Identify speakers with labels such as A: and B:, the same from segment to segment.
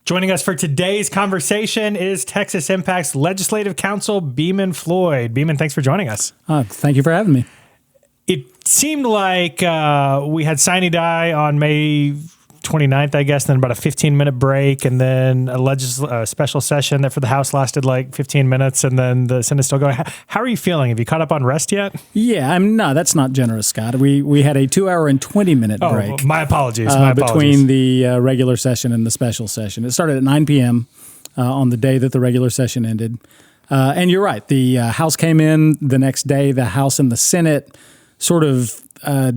A: Joining us for today's conversation is Texas Impact's Legislative Counsel, Beaman Floyd. Beaman, thanks for joining us.
B: Thank you for having me.
A: It seemed like we had sine die on May 29th, I guess, then about a 15-minute break, and then a special session that for the House lasted like 15 minutes, and then the Senate's still going. How are you feeling? Have you caught up on rest yet?
B: Yeah, no, that's not generous, Scott. We had a 2-hour and 20-minute break.
A: My apologies.
B: Between the regular session and the special session. It started at 9 p.m. On the day that the regular session ended. And you're right. The House came in the next day. The House and the Senate sort of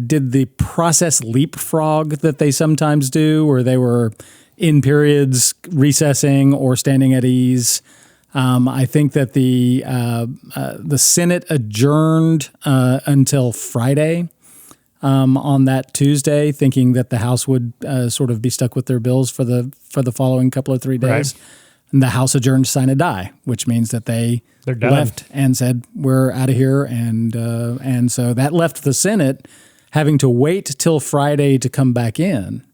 B: did the process leapfrog that they sometimes do, where they were in periods recessing or standing at ease. I think that the Senate adjourned until Friday on that Tuesday, thinking that the House would sort of be stuck with their bills for the following couple of 3 days. Right. And the House adjourned sine die, which means that they're left and said, we're out of here. And so that left the Senate having to wait till Friday to come back in.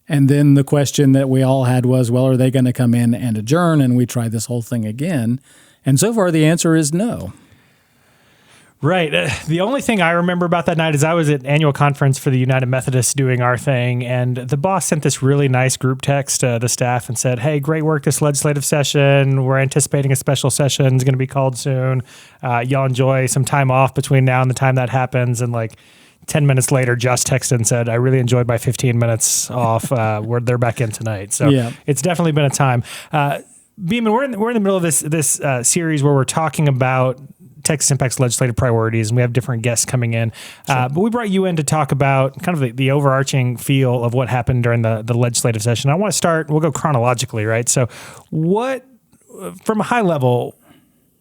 B: And then the question that we all had was, well, are they going to come in and adjourn? And we tried this whole thing again. And so far, the answer is no.
A: Right. The only thing I remember about that night is I was at annual conference for the United Methodists doing our thing, and the boss sent this really nice group text to the staff and said, hey, great work this legislative session. We're anticipating a special session is going to be called soon. Y'all enjoy some time off between now and the time that happens. And like 10 minutes later, Josh texted and said, I really enjoyed my 15 minutes off. They're back in tonight. So It's definitely been a time. Beaman, we're in the middle of this series where we're talking about Texas Impact's legislative priorities, and we have different guests coming in. Sure. But we brought you in to talk about kind of the overarching feel of what happened during the legislative session. I want to start, we'll go chronologically, right? So from a high level,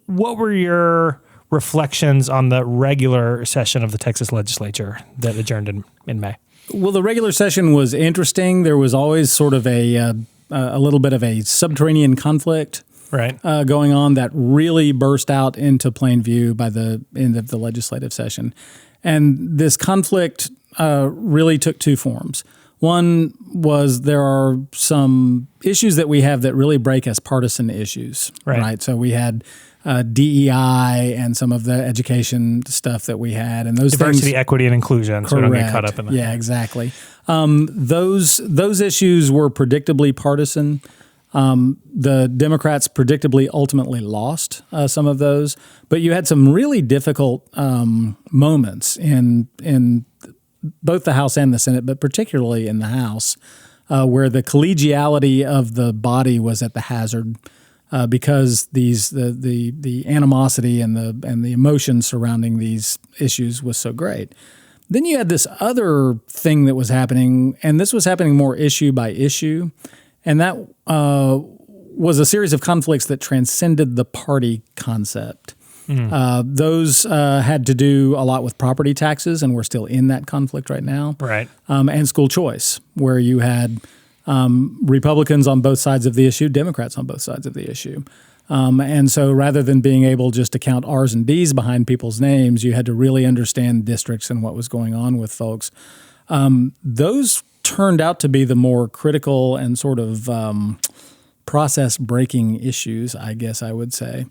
A: what were your reflections on the regular session of the Texas Legislature that adjourned in May?
B: Well, the regular session was interesting. There was always sort of a little bit of a subterranean conflict going on that really burst out into plain view by the end of the legislative session. And this conflict really took two forms. One was there are some issues that we have that really break as partisan issues, right? So we had DEI and some of the education stuff that we had, and those
A: diversity,
B: things,
A: equity, and inclusion. So we don't get caught up in that.
B: Yeah, exactly. Those issues were predictably partisan. The Democrats predictably ultimately lost some of those, but you had some really difficult moments in both the House and the Senate, but particularly in the House, where the collegiality of the body was at the hazard because the animosity and the emotion surrounding these issues was so great. Then you had this other thing that was happening, and this was happening more issue by issue. And that was a series of conflicts that transcended the party concept. Those had to do a lot with property taxes, and we're still in that conflict right now.
A: Right.
B: And school choice, where you had Republicans on both sides of the issue, Democrats on both sides of the issue. And so rather than being able just to count R's and D's behind people's names, you had to really understand districts and what was going on with folks. Those turned out to be the more critical and sort of process-breaking issues, I guess I would say,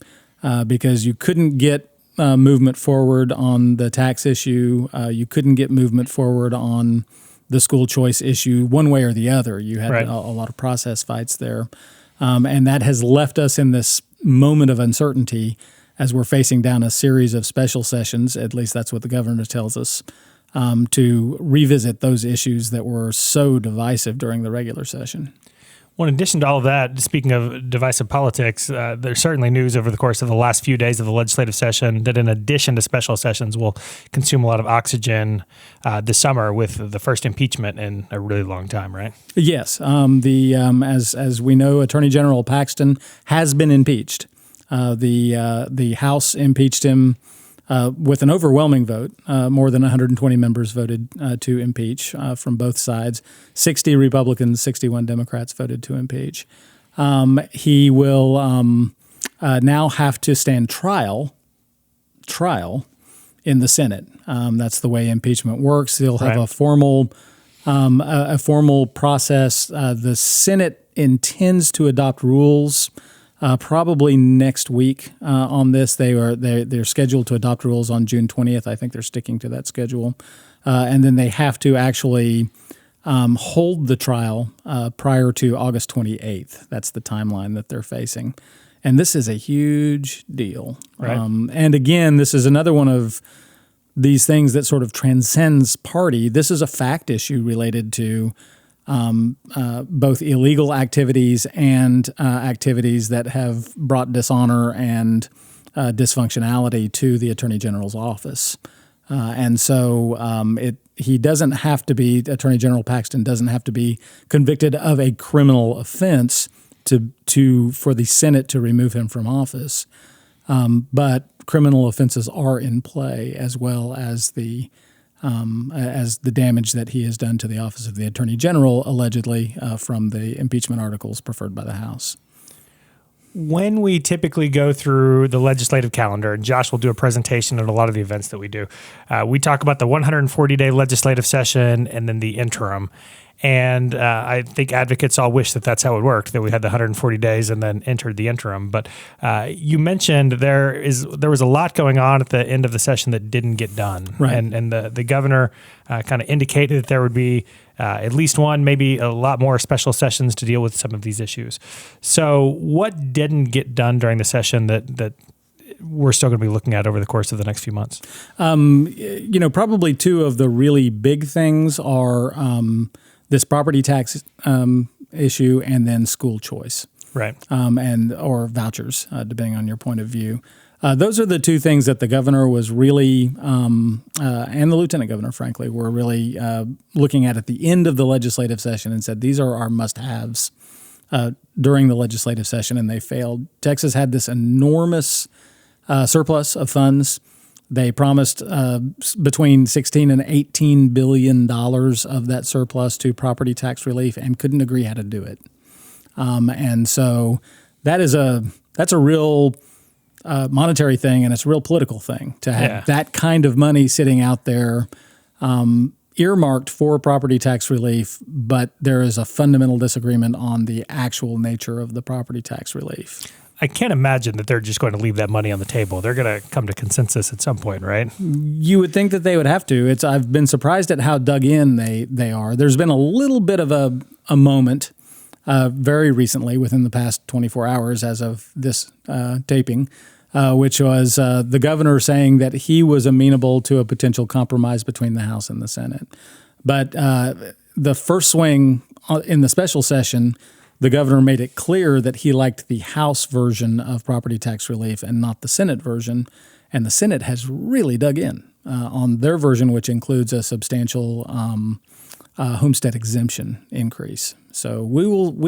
B: because you couldn't get movement forward on the tax issue. You couldn't get movement forward on the school choice issue one way or the other. You had a lot of process fights there. And that has left us in this moment of uncertainty as we're facing down a series of special sessions, at least that's what the governor tells us, to revisit those issues that were so divisive during the regular session.
A: Well, in addition to all of that, speaking of divisive politics, there's certainly news over the course of the last few days of the legislative session that in addition to special sessions will consume a lot of oxygen this summer with the first impeachment in a really long time, right?
B: Yes. As we know, Attorney General Paxton has been impeached. The House impeached him with an overwhelming vote. More than 120 members voted to impeach from both sides. 60 Republicans, 61 Democrats voted to impeach. He will now have to stand trial in the Senate. That's the way impeachment works. He'll have a formal process. The Senate intends to adopt rules probably next week on this. They're scheduled to adopt rules on June 20th. I think they're sticking to that schedule. And then they have to actually hold the trial prior to August 28th. That's the timeline that they're facing. And this is a huge deal.
A: Right.
B: And again, this is another one of these things that sort of transcends party. This is a fact issue related to both illegal activities and activities that have brought dishonor and dysfunctionality to the Attorney General's office. And so he doesn't have to be, Attorney General Paxton doesn't have to be convicted of a criminal offense for the Senate to remove him from office. But criminal offenses are in play, as well as the damage that he has done to the office of the Attorney General, allegedly from the impeachment articles preferred by the House.
A: When we typically go through the legislative calendar, and Josh will do a presentation at a lot of the events that we do, we talk about the 140-day legislative session and then the interim. And I think advocates all wish that that's how it worked, that we had the 140 days and then entered the interim. But you mentioned there was a lot going on at the end of the session that didn't get done.
B: Right.
A: And the governor kind of indicated that there would be at least one, maybe a lot more special sessions to deal with some of these issues. So what didn't get done during the session that we're still going to be looking at over the course of the next few months?
B: Probably two of the really big things are this property tax issue and then school choice.
A: Right.
B: Or vouchers, depending on your point of view. Those are the two things that the governor was really, and the lieutenant governor, frankly, were really looking at the end of the legislative session and said, these are our must-haves during the legislative session, and they failed. Texas had this enormous surplus of funds. They promised between $16 and $18 billion of that surplus to property tax relief and couldn't agree how to do it. And so that's a real monetary thing, and it's a real political thing to have that kind of money sitting out there earmarked for property tax relief, but there is a fundamental disagreement on the actual nature of the property tax relief.
A: I can't imagine that they're just going to leave that money on the table. They're going to come to consensus at some point, right?
B: You would think that they would have to. I've been surprised at how dug in they are. There's been a little bit of a moment very recently, within the past 24 hours as of this taping, which was the governor saying that he was amenable to a potential compromise between the House and the Senate. But the first swing in the special session, the governor made it clear that he liked the House version of property tax relief and not the Senate version. And the Senate has really dug in on their version, which includes a substantial homestead exemption increase. So we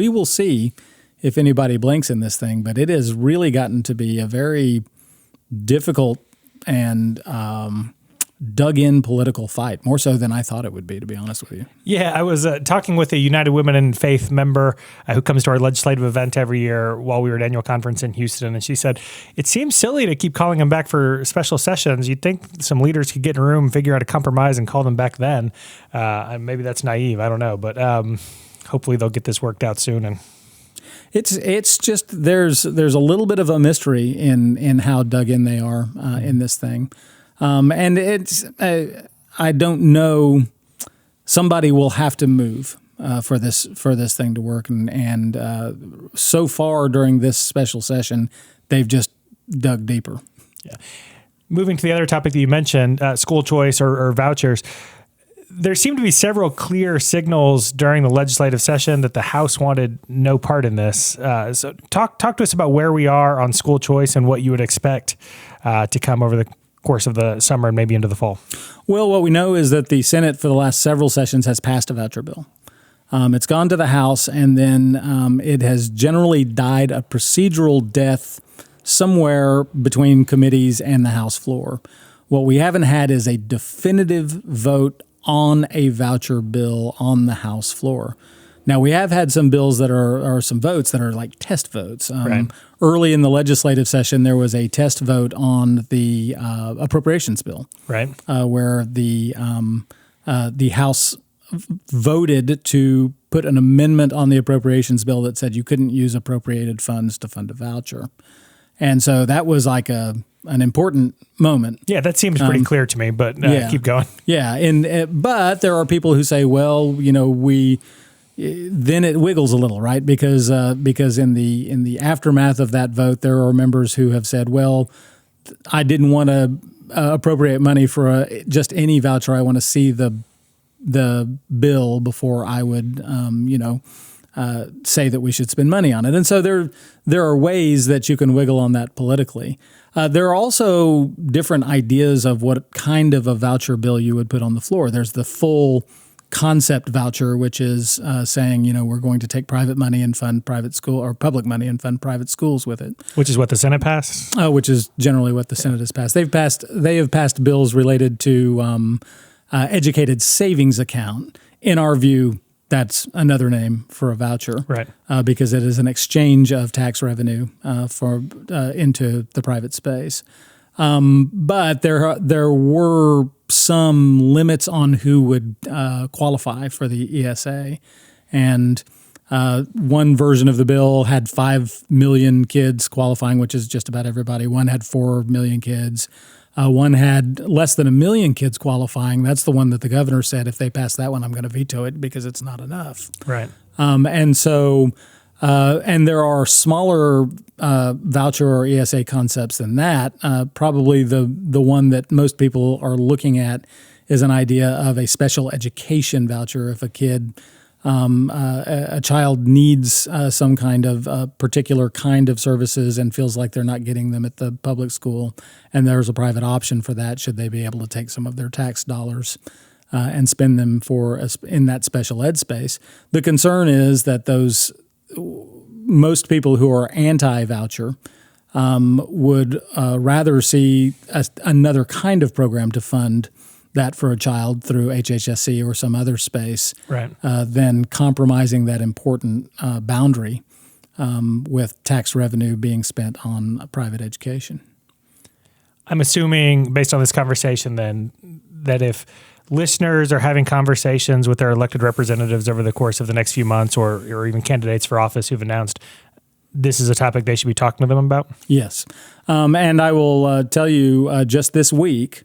B: will see if anybody blinks in this thing, but it has really gotten to be a very difficult and dug-in political fight, more so than I thought it would be, to be honest with you.
A: Yeah, I was talking with a United Women in Faith member who comes to our legislative event every year while we were at annual conference in Houston, and she said, it seems silly to keep calling them back for special sessions. You'd think some leaders could get in a room, figure out a compromise, and call them back then. Maybe that's naive, I don't know, but hopefully they'll get this worked out soon. And
B: It's just there's a little bit of a mystery in how dug in they are in this thing. And it's I don't know. Somebody will have to move for this thing to work, and so far during this special session, they've just dug deeper.
A: Yeah. Moving to the other topic that you mentioned, school choice or vouchers. There seemed to be several clear signals during the legislative session that the House wanted no part in this. So talk to us about where we are on school choice and what you would expect to come over the course of the summer and maybe into the fall.
B: Well, what we know is that the Senate for the last several sessions has passed a voucher bill. It's gone to the House, and then it has generally died a procedural death somewhere between committees and the House floor. What we haven't had is a definitive vote on a voucher bill on the House floor. Now, we have had some bills that are some votes that are like test votes.
A: Right.
B: Early in the legislative session, there was a test vote on the appropriations bill,
A: right?
B: Where the House voted to put an amendment on the appropriations bill that said you couldn't use appropriated funds to fund a voucher. And so that was like an important moment.
A: Yeah, that seems pretty clear to me, but keep going.
B: Yeah, but there are people who say, well, then it wiggles a little, right? Because in the aftermath of that vote, there are members who have said, well, I didn't want to appropriate money for just any voucher. I want to see the bill before I would, say that we should spend money on it. And so there are ways that you can wiggle on that politically. There are also different ideas of what kind of a voucher bill you would put on the floor. There's the full concept voucher, which is saying, we're going to take private money and fund private school, or public money and fund private schools with it.
A: Which is what the Senate passed?
B: Which is generally what the Senate has passed. They have passed bills related to educated savings account. In our view, that's another name for a voucher,
A: right?
B: Because it is an exchange of tax revenue into the private space. But there were some limits on who would qualify for the ESA, and one version of the bill had 5 million kids qualifying, which is just about everybody. One had 4 million kids. One had less than 1 million kids qualifying. That's the one that the governor said, if they pass that one, I'm going to veto it because it's not enough.
A: Right.
B: And there are smaller voucher or ESA concepts than that. Probably the one that most people are looking at is an idea of a special education voucher. If a child needs some kind of particular kind of services and feels like they're not getting them at the public school, and there's a private option for that, should they be able to take some of their tax dollars and spend them in that special ed space. The concern is that most people who are anti-voucher would rather see another kind of program to fund that for a child through HHSC or some other space,
A: right,
B: than compromising that important boundary with tax revenue being spent on private education.
A: I'm assuming, based on this conversation, then, that if listeners are having conversations with their elected representatives over the course of the next few months, or even candidates for office who've announced, this is a topic they should be talking to them about?
B: Yes. And I will tell you, just this week,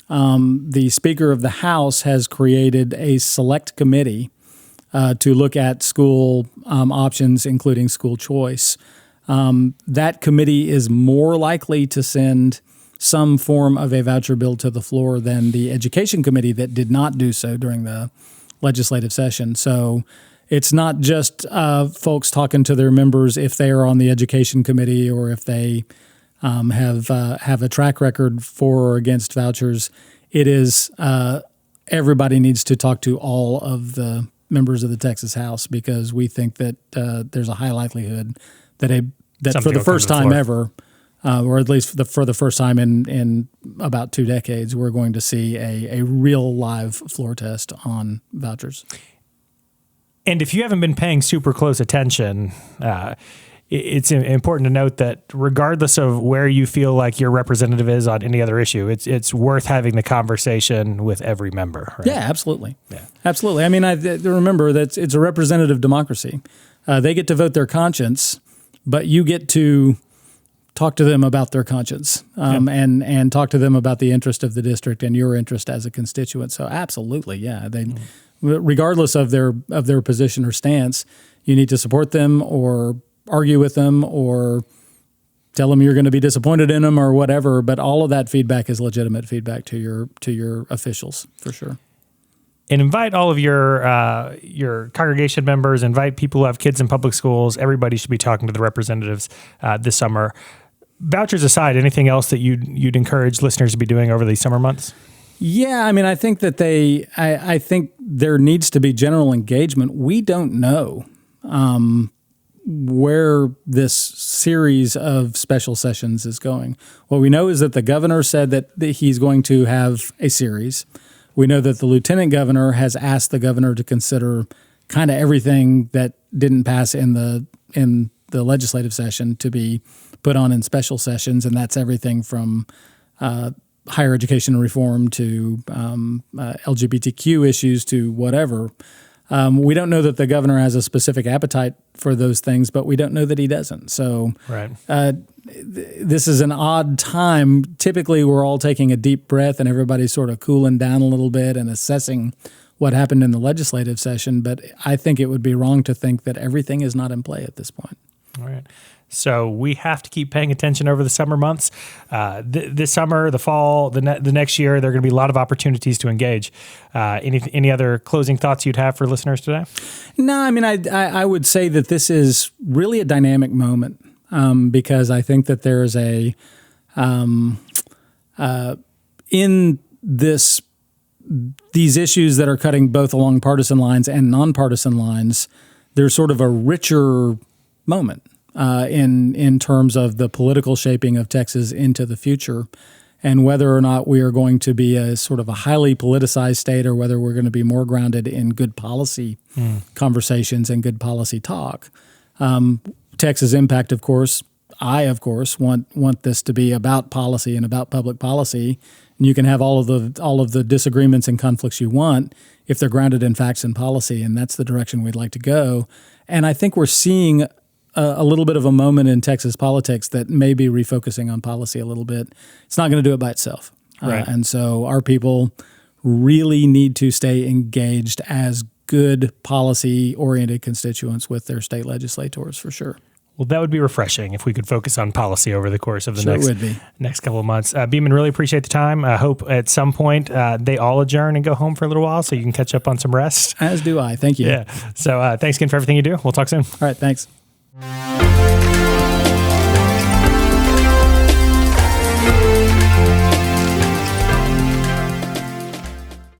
B: the Speaker of the House has created a select committee to look at school options, including school choice. That committee is more likely to send some form of a voucher bill to the floor than the Education Committee that did not do so during the legislative session. So it's not just folks talking to their members if they are on the Education Committee or if they have a track record for or against vouchers. It is everybody needs to talk to all of the members of the Texas House, because we think that there's a high likelihood that for the first time ever, or at least for the first time in about 2 decades, we're going to see a real live floor test on vouchers.
A: And if you haven't been paying super close attention, it's important to note that regardless of where you feel like your representative is on any other issue, it's worth having the conversation with every member. Right?
B: Yeah, absolutely. Yeah. Absolutely. I mean, remember that it's a representative democracy. They get to vote their conscience, but you get to talk to them about their conscience and talk to them about the interest of the district and your interest as a constituent. So absolutely, yeah. Regardless of their position or stance, you need to support them or argue with them or tell them you're going to be disappointed in them or whatever. But all of that feedback is legitimate feedback to your officials, for sure.
A: And invite all of your congregation members, invite people who have kids in public schools. Everybody should be talking to the representatives this summer. Vouchers aside, anything else that you'd encourage listeners to be doing over these summer months?
B: Yeah, I mean, I think that I think there needs to be general engagement. We don't know where this series of special sessions is going. What we know is that the governor said that he's going to have a series. We know that the lieutenant governor has asked the governor to consider kind of everything that didn't pass in the legislative session to be put on in special sessions, and that's everything from higher education reform to LGBTQ issues to whatever. We don't know that the governor has a specific appetite for those things, but we don't know that he doesn't. So
A: Right.
B: This is an odd time. Typically, we're all taking a deep breath and everybody's sort of cooling down a little bit and assessing what happened in the legislative session. But I think it would be wrong to think that everything is not in play at this point.
A: All right. So we have to keep paying attention over the summer months. This summer, the fall, the next year, there are going to be a lot of opportunities to engage. Any other closing thoughts you'd have for listeners today?
B: No, I mean, I would say that this is really a dynamic moment because I think that there's in these issues that are cutting both along partisan lines and nonpartisan lines, there's sort of a richer moment. In terms of the political shaping of Texas into the future, and whether or not we are going to be a sort of a highly politicized state or whether we're going to be more grounded in good policy conversations and good policy talk. Texas Impact, of course, want this to be about policy and about public policy. And you can have all of the disagreements and conflicts you want if they're grounded in facts and policy, and that's the direction we'd like to go. And I think we're seeing a little bit of a moment in Texas politics that may be refocusing on policy a little bit. It's not going to do it by itself.
A: Right.
B: And so our people really need to stay engaged as good policy-oriented constituents with their state legislators, for sure.
A: Well, that would be refreshing if we could focus on policy over the course of the next couple of months. Beaman, really appreciate the time. I hope at some point they all adjourn and go home for a little while so you can catch up on some rest.
B: As do I. Thank you.
A: Yeah. So thanks again for everything you do. We'll talk soon.
B: All right. Thanks.